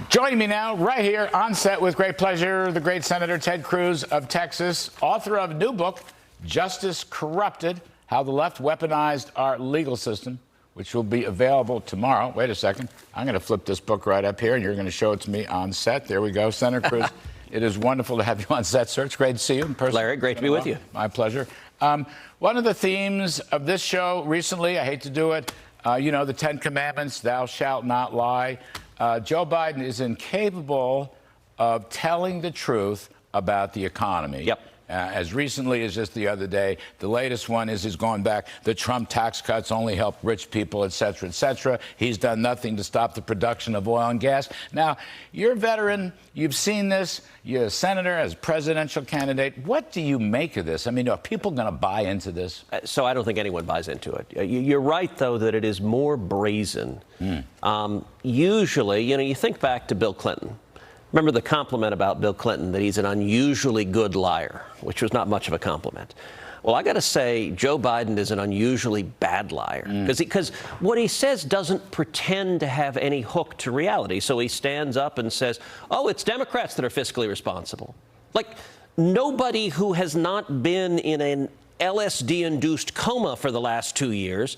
Joining me now, right here on set with great pleasure, the great Senator Ted Cruz of Texas, author of a new book, Justice Corrupted, How the Left Weaponized Our Legal System, which will be available tomorrow. Wait a second. I'm going to flip this book right up here, and you're going to show it to me on set. There we go. Senator Cruz, it is wonderful to have you on set, sir. It's great to see you in person. Larry, great to be with you. My pleasure. One of the themes of this show recently, I hate to do it, the 10 Commandments, thou shalt not lie. Joe Biden is incapable of telling the truth about the economy. Yep. As recently as just the other day, the latest one is he's going back. The Trump tax cuts only help rich people, et cetera, et cetera. He's done nothing to stop the production of oil and gas. Now, you're a veteran. You've seen this. You're a senator, as a presidential candidate. What do you make of this? I mean, are people going to buy into this? So I don't think anyone buys into it. You're right, though, that it is more brazen. Usually, you think back to Bill Clinton. Remember the compliment about Bill Clinton, that he's an unusually good liar, which was not much of a compliment. Well, I got to say, Joe Biden is an unusually bad liar, because what he says doesn't pretend to have any hook to reality. So he stands up and says, oh, it's Democrats that are fiscally responsible. Like, nobody who has not been in an LSD-induced coma for the last 2 years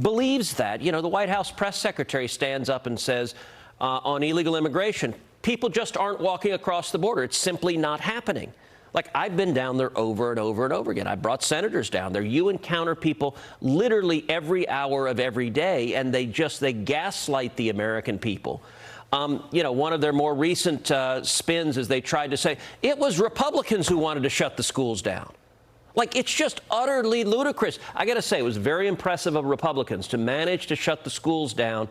believes that. The White House press secretary stands up and says, on illegal immigration, people just aren't walking across the border. It's simply not happening. Like, I've been down there over and over and over again. I brought senators down there. You encounter people literally every hour of every day, and they gaslight the American people. One of their more recent spins is they tried to say it was Republicans who wanted to shut the schools down. Like, it's just utterly ludicrous. I got to say, it was very impressive of Republicans to manage to shut the schools down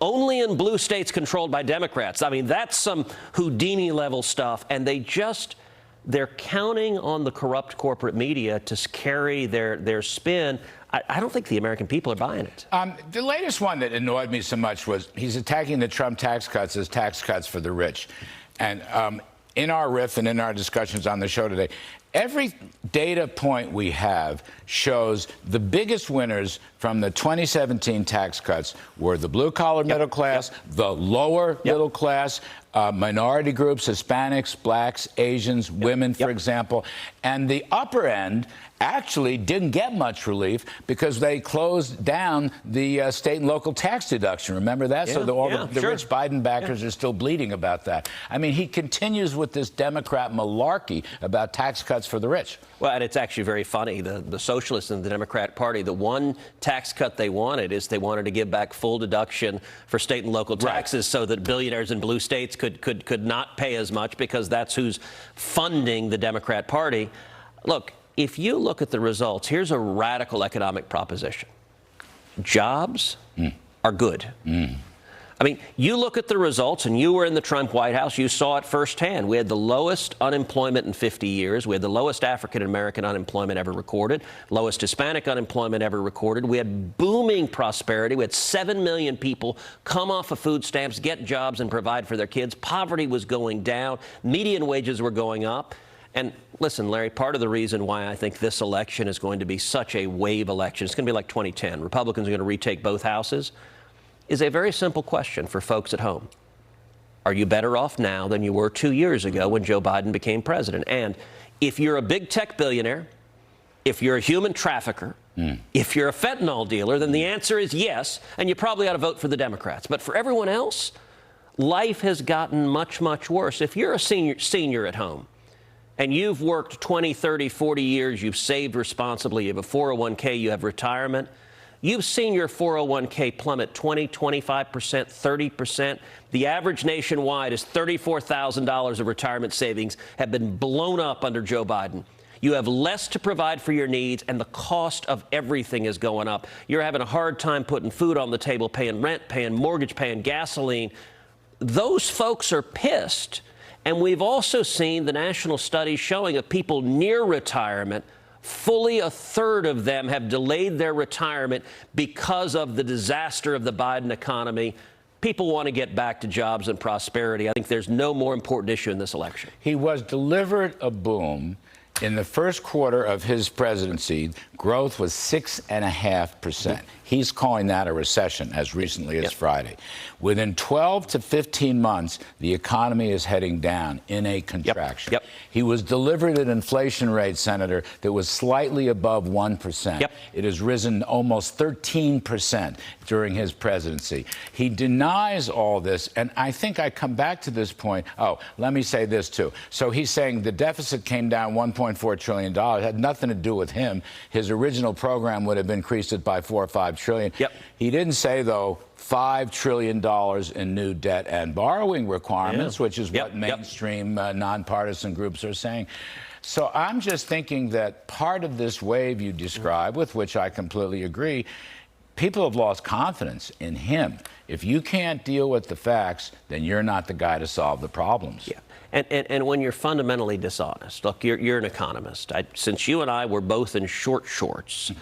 only in blue states controlled by Democrats. I mean, that's some Houdini-level stuff, and they're counting on the corrupt corporate media to carry their spin. I don't think the American people are buying it. The latest one that annoyed me so much was he's attacking the Trump tax cuts as tax cuts for the rich. And in our riff and in our discussions on the show today, every data point we have shows the biggest winners from the 2017 tax cuts were the blue-collar middle class, the lower middle class, minority groups, Hispanics, blacks, Asians, women, for example. And the upper end actually didn't get much relief because they closed down the state and local tax deduction. Remember that? So the rich Biden backers are still bleeding about that. I mean, he continues with this Democrat malarkey about tax cuts for the rich. Well, and it's actually very funny. The socialists in the Democrat Party, the one tax cut they wanted is they wanted to give back full deduction for state and local taxes so that billionaires in blue states could not pay as much, because that's who's funding the Democrat Party. Look, if you look at the results, here's a radical economic proposition. Jobs are good. I mean, you look at the results, and you were in the Trump White House. You saw it firsthand. We had the lowest unemployment in 50 years. We had the lowest African-American unemployment ever recorded, lowest Hispanic unemployment ever recorded. We had booming prosperity. We had 7 million people come off of food stamps, get jobs, and provide for their kids. Poverty was going down. Median wages were going up. And listen, Larry, part of the reason why I think this election is going to be such a wave election, it's going to be like 2010. Republicans are going to retake both houses, is a very simple question for folks at home. Are you better off now than you were 2 years ago when Joe Biden became president? And if you're a big tech billionaire, if you're a human trafficker, if you're a fentanyl dealer, then the answer is yes, and you probably ought to vote for the Democrats. But for everyone else, life has gotten much, much worse. If you're a senior at home, and you've worked 20, 30, 40 years, you've saved responsibly, you have a 401k, you have retirement, you've seen your 401k plummet 20, 25%, 30%. The average nationwide is $34,000 of retirement savings have been blown up under Joe Biden. You have less to provide for your needs, and the cost of everything is going up. You're having a hard time putting food on the table, paying rent, paying mortgage, paying gasoline. Those folks are pissed. And we've also seen the national studies showing of people near retirement, fully a third of them have delayed their retirement because of the disaster of the Biden economy. People want to get back to jobs and prosperity. I think there's no more important issue in this election. He was delivered a boom. In the first quarter of his presidency, growth was 6.5%. He's calling that a recession as recently as Friday. Within 12 to 15 months, the economy is heading down in a contraction. He was delivered an inflation rate, Senator, that was slightly above 1%. It has risen almost 13% during his presidency. He denies all this, and I think I come back to this point. Oh, let me say this, too. So he's saying the deficit came down $1.4 trillion. It had nothing to do with him. His original program would have increased it by $4 or $5 trillion. He didn't say, though, $5 trillion in new debt and borrowing requirements, which is what mainstream nonpartisan groups are saying. So I'm just thinking that part of this wave you describe, with which I completely agree, people have lost confidence in him. If you can't deal with the facts, then you're not the guy to solve the problems. And when you're fundamentally dishonest, look, you're an economist. Since you and I were both in short shorts,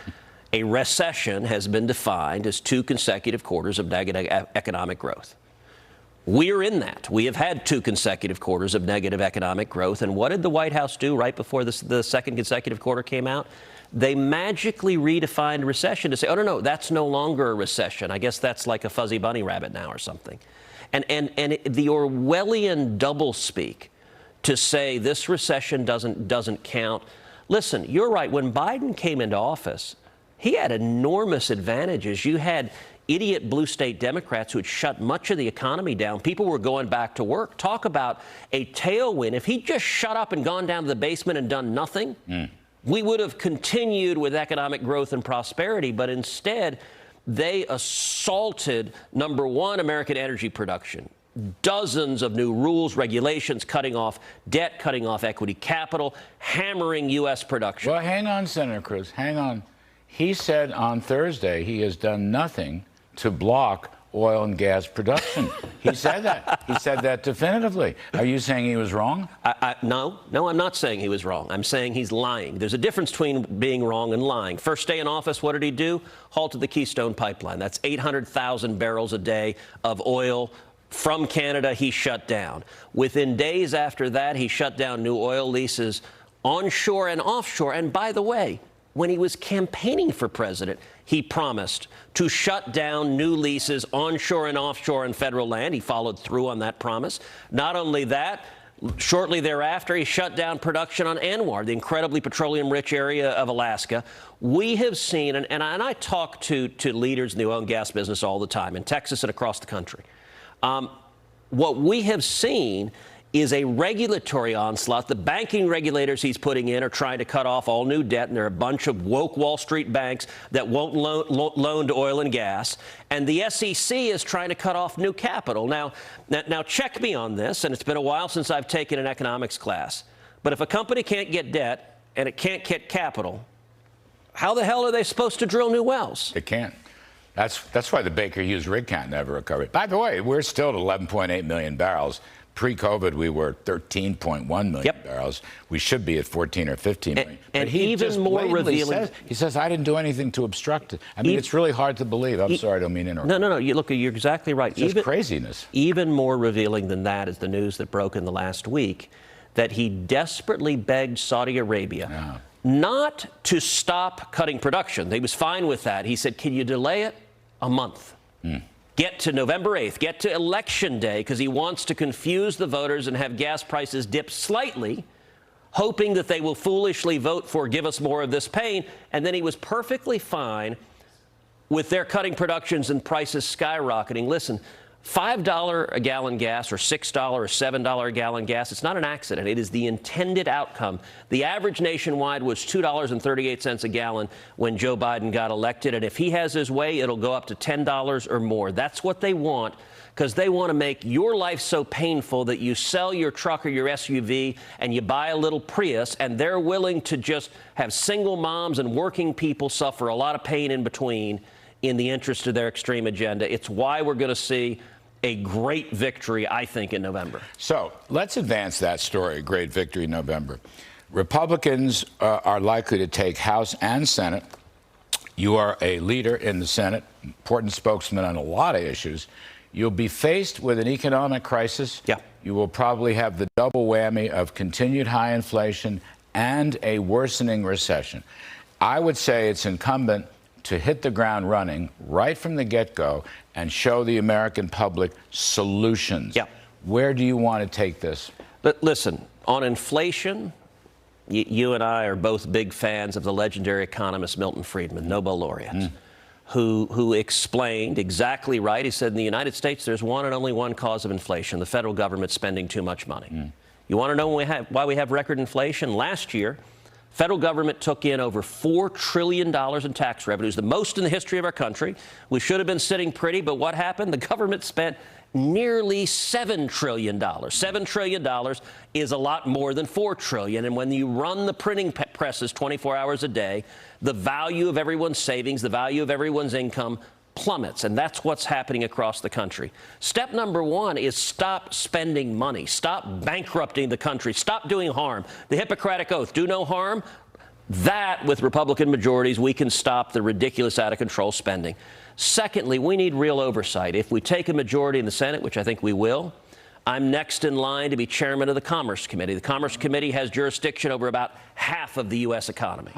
a recession has been defined as 2 consecutive quarters of negative economic growth. We're in that. We have had 2 consecutive quarters of negative economic growth. And what did the White House do right before the second consecutive quarter came out? They magically redefined recession to say, oh, no, that's no longer a recession. I guess that's like a fuzzy bunny rabbit now or something. And the Orwellian doublespeak to say this recession doesn't count. Listen, you're right. When Biden came into office, he had enormous advantages. You had idiot blue state Democrats who had shut much of the economy down. People were going back to work. Talk about a tailwind. If he'd just shut up and gone down to the basement and done nothing, we would have continued with economic growth and prosperity. But instead, they assaulted, number one, American energy production. Dozens of new rules, regulations, cutting off debt, cutting off equity capital, hammering U.S. production. Well, hang on, Senator Cruz, hang on. He said on Thursday he has done nothing to block oil and gas production. He said that. He said that definitively. Are you saying he was wrong? No, I'm not saying he was wrong. I'm saying he's lying. There's a difference between being wrong and lying. First day in office, what did he do? Halted the Keystone Pipeline. That's 800,000 barrels a day of oil from Canada he shut down. Within days after that, he shut down new oil leases onshore and offshore. And by the way, when he was campaigning for president, he promised to shut down new leases onshore and offshore on federal land. He followed through on that promise. Not only that, shortly thereafter, he shut down production on ANWR, the incredibly petroleum-rich area of Alaska. We have seen, and I talk to leaders in the oil and gas business all the time, in Texas and across the country. What we have seen is a regulatory onslaught. The banking regulators he's putting in are trying to cut off all new debt, and there are a bunch of woke Wall Street banks that won't loan to oil and gas. And the SEC is trying to cut off new capital. Now check me on this, and it's been a while since I've taken an economics class. But if a company can't get debt and it can't get capital, how the hell are they supposed to drill new wells? They can't. That's why the Baker Hughes rig count never recovered. By the way, we're still at 11.8 million barrels. Pre-COVID, we were 13.1 million barrels. We should be at 14 or 15 million. And he even more revealing. He says, I didn't do anything to obstruct it. I mean, it's really hard to believe. I'm sorry, I don't mean to interrupt. No. Look, you're exactly right. It's just craziness. Even more revealing than that is the news that broke in the last week that he desperately begged Saudi Arabia not to stop cutting production. He was fine with that. He said, can you delay it a month? Get to November 8th, get to Election Day, because he wants to confuse the voters and have gas prices dip slightly, hoping that they will foolishly vote for give us more of this pain. And then he was perfectly fine with their cutting productions and prices skyrocketing. Listen, $5 a gallon gas or $6 or $7 a gallon gas, it's not an accident. It is the intended outcome. The average nationwide was $2.38 a gallon when Joe Biden got elected. And if he has his way, it'll go up to $10 or more. That's what they want, because they want to make your life so painful that you sell your truck or your SUV and you buy a little Prius, and they're willing to just have single moms and working people suffer a lot of pain in between in the interest of their extreme agenda. It's why we're going to see a great victory, I think, in November. So let's advance that story, great victory in November. Republicans are likely to take House and Senate. You are a leader in the Senate, important spokesman on a lot of issues. You'll be faced with an economic crisis. You will probably have the double whammy of continued high inflation and a worsening recession. I would say it's incumbent to hit the ground running right from the get-go and show the American public solutions. Yeah. Where do you want to take this? But listen, on inflation, you and I are both big fans of the legendary economist Milton Friedman, Nobel laureate, who explained exactly right. He said, in the United States, there's one and only one cause of inflation: the federal government spending too much money. You want to know why we have record inflation? Last year, federal government took in over $4 trillion in tax revenues, the most in the history of our country. We should have been sitting pretty, but what happened? The government spent nearly $7 trillion. $7 trillion is a lot more than $4 trillion. And when you run the printing presses 24 hours a day, the value of everyone's savings, the value of everyone's income plummets. And that's what's happening across the country. Step number one is stop spending money. Stop bankrupting the country. Stop doing harm. The Hippocratic Oath, do no harm. That, with Republican majorities, we can stop the ridiculous, out-of-control spending. Secondly, we need real oversight. If we take a majority in the Senate, which I think we will, I'm next in line to be chairman of the Commerce Committee. The Commerce Committee has jurisdiction over about half of the U.S. economy.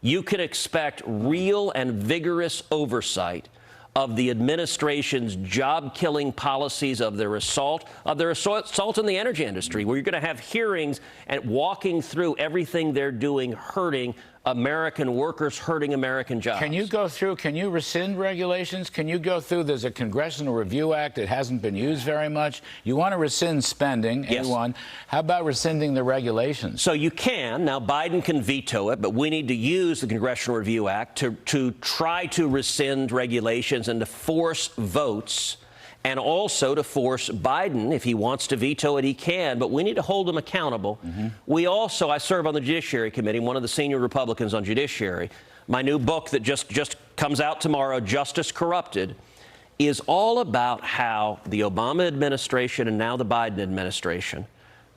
You can expect real and vigorous oversight of the administration's job-killing policies, of their assault in the energy industry, where you're going to have hearings and walking through everything they're doing, hurting American workers, hurting American jobs. Can you go through, can you rescind regulations? Can you go through, there's a Congressional Review Act that hasn't been used very much. You want to rescind spending, yes. A1. How about rescinding the regulations? So you can. Now, Biden can veto it, but we need to use the Congressional Review Act to try to rescind regulations and to force votes, and also to force Biden, if he wants to veto it, he can, but we need to hold him accountable. We also, I serve on the Judiciary Committee, one of the senior Republicans on Judiciary. My new book that just comes out tomorrow, Justice Corrupted, is all about how the Obama administration and now the Biden administration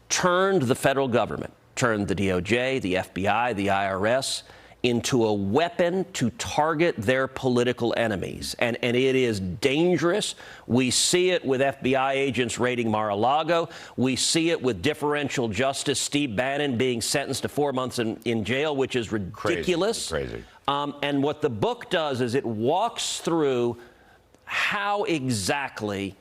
turned the federal government, turned the DOJ, the FBI, the IRS, into a weapon to target their political enemies. And it is dangerous. We see it with FBI agents raiding Mar-a-Lago. We see it with differential justice Steve Bannon being sentenced to 4 months in jail, which is ridiculous. Crazy. And what the book does is it walks through how exactly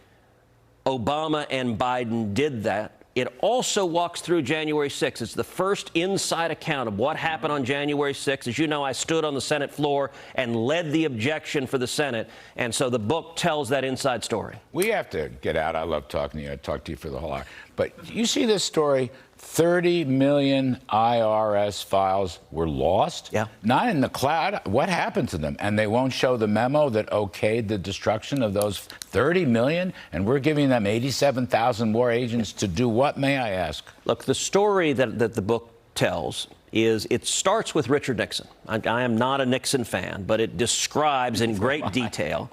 Obama and Biden did that. It also walks through January 6th. It's the first inside account of what happened on January 6th. As you know, I stood on the Senate floor and led the objection for the Senate. And so the book tells that inside story. We have to get out. I love talking to you. I talked to you for the whole hour. But you see this story, 30 million IRS files were lost? Yeah. Not in the cloud. What happened to them? And they won't show the memo that okayed the destruction of those 30 million? And we're giving them 87,000 more agents to do what, may I ask? Look, the story that the book tells is it starts with Richard Nixon. I am not a Nixon fan, but it describes in great detail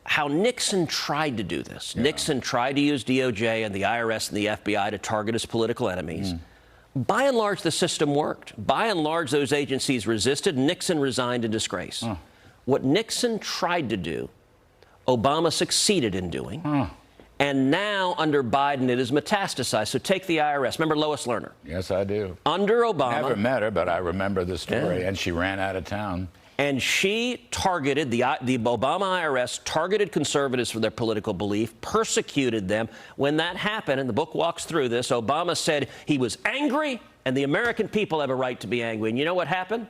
how Nixon tried to do this. Yeah. Nixon tried to use DOJ and the IRS and the FBI to target his political enemies. By and large, the system worked. By and large, those agencies resisted. Nixon resigned in disgrace. What Nixon tried to do, Obama succeeded in doing. And now, under Biden, it is metastasized. So take the IRS. Remember Lois Lerner? Yes, I do. Under Obama. Never met her, but I remember the story. Yeah. And she ran out of town. And she targeted, the Obama IRS targeted conservatives for their political belief, persecuted them. When that happened, and the book walks through this, Obama said he was angry and the American people have a right to be angry. And you know what happened?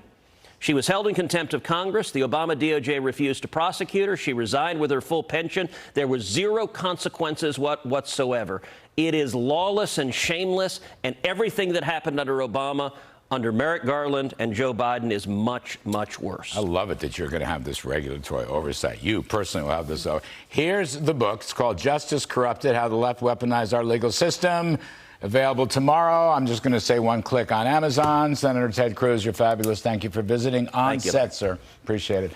She was held in contempt of Congress. The Obama DOJ refused to prosecute her. She resigned with her full pension. There was zero consequences whatsoever. It is lawless and shameless, and everything that happened under Obama, under Merrick Garland and Joe Biden, is much, much worse. I love it that you're going to have this regulatory oversight. You personally will have this. Here's the book. It's called Justice Corrupted, How the Left Weaponized Our Legal System. Available tomorrow. I'm just going to say one click on Amazon. Senator Ted Cruz, you're fabulous. Thank you for visiting on set, sir. Appreciate it.